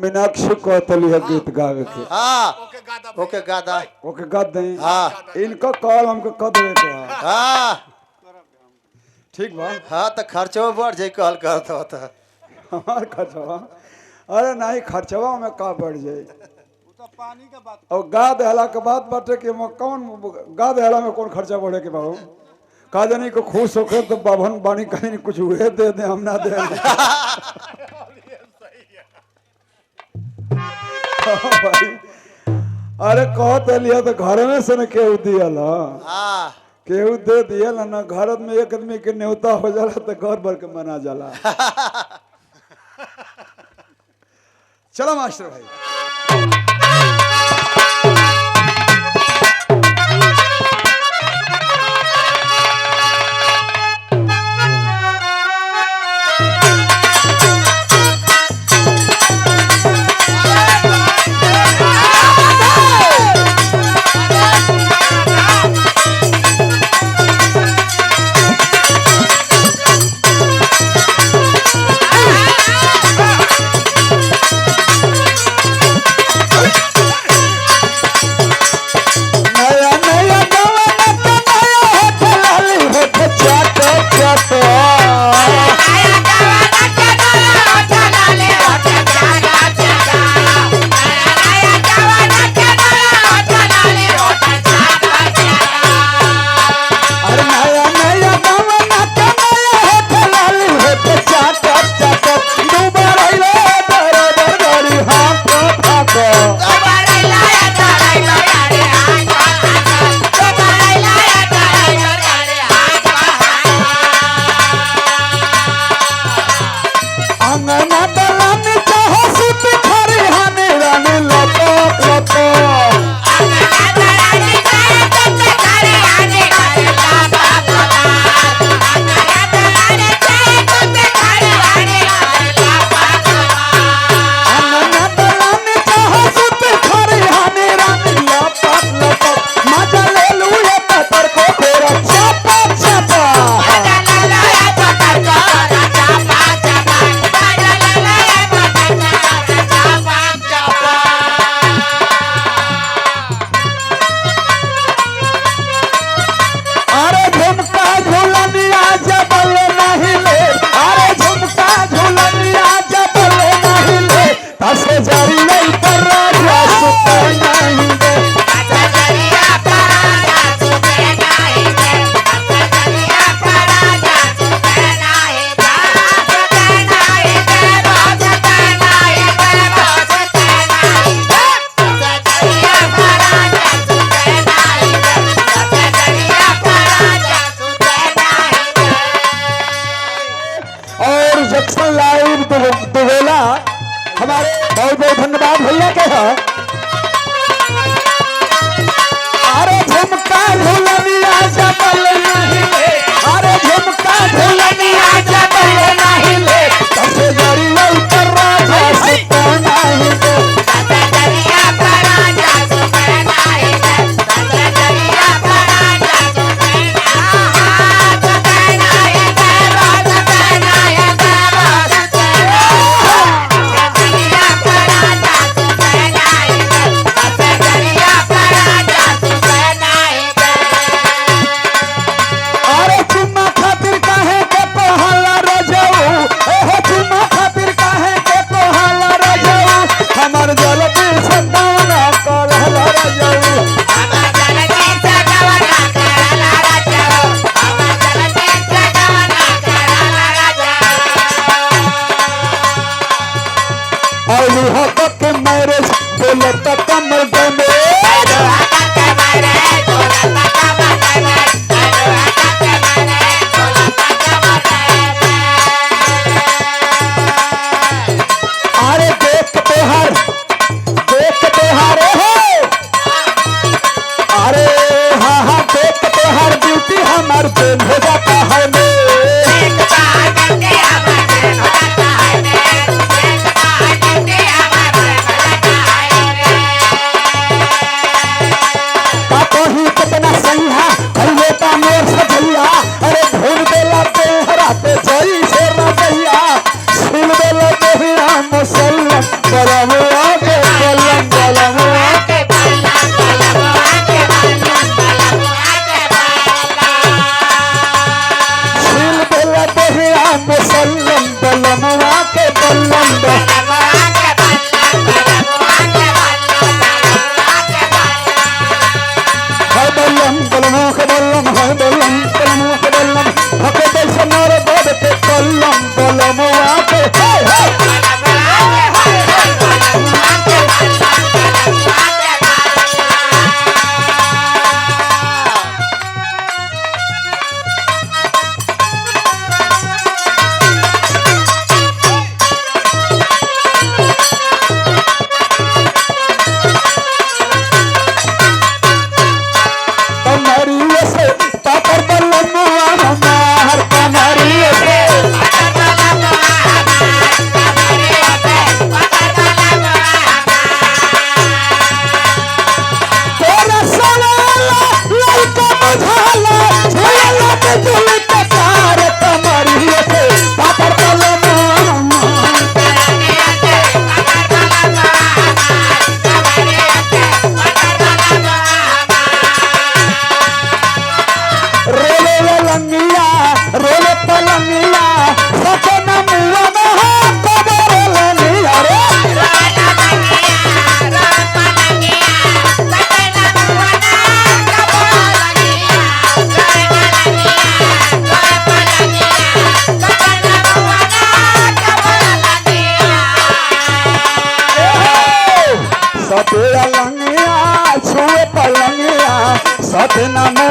मीनाक्षी कहतली है गीत गावे के। हाँ ओके गादा ओके गा दे। हाँ इनका कॉल हमको कर देवे के। हाँ ठीक बा। हाँ तो खर्चवा बढ़ जाए कॉल करता होता हमार खर्चवा अरे नहीं खर्चवा में का बढ़ जाए पानी का बात और गा देहला के बाद बाटे कि कौन गा देहला में कौन खर्चा बढ़े के बाबू का जानी को खुश होकर तो बाभन बानी कहीं कुछ हुए दे दे हम ना दे भाई अरे कहते लिया तो घर में से न केहू दियल हाँ केहू दे दियल ना घर में एक आदमी के न्योता हो जाला तो घर भर के मना जाला। चलो मास्टर भाई लाइव दुबेला हमारे बहुत बहुत धन्यवाद भैया के है। अरे झुमका झुलनिया जबल नहीं ले अरे झुमका झुलनिया जबल नहीं ले सबसे जरी ऊपर राजा सुता नहीं दे सबसे जरिया पर राजा सुता नहीं दे सबसे जरिया पर राजा सुता नहीं दे Para सते अलंगिया छुए पलंगिया सते न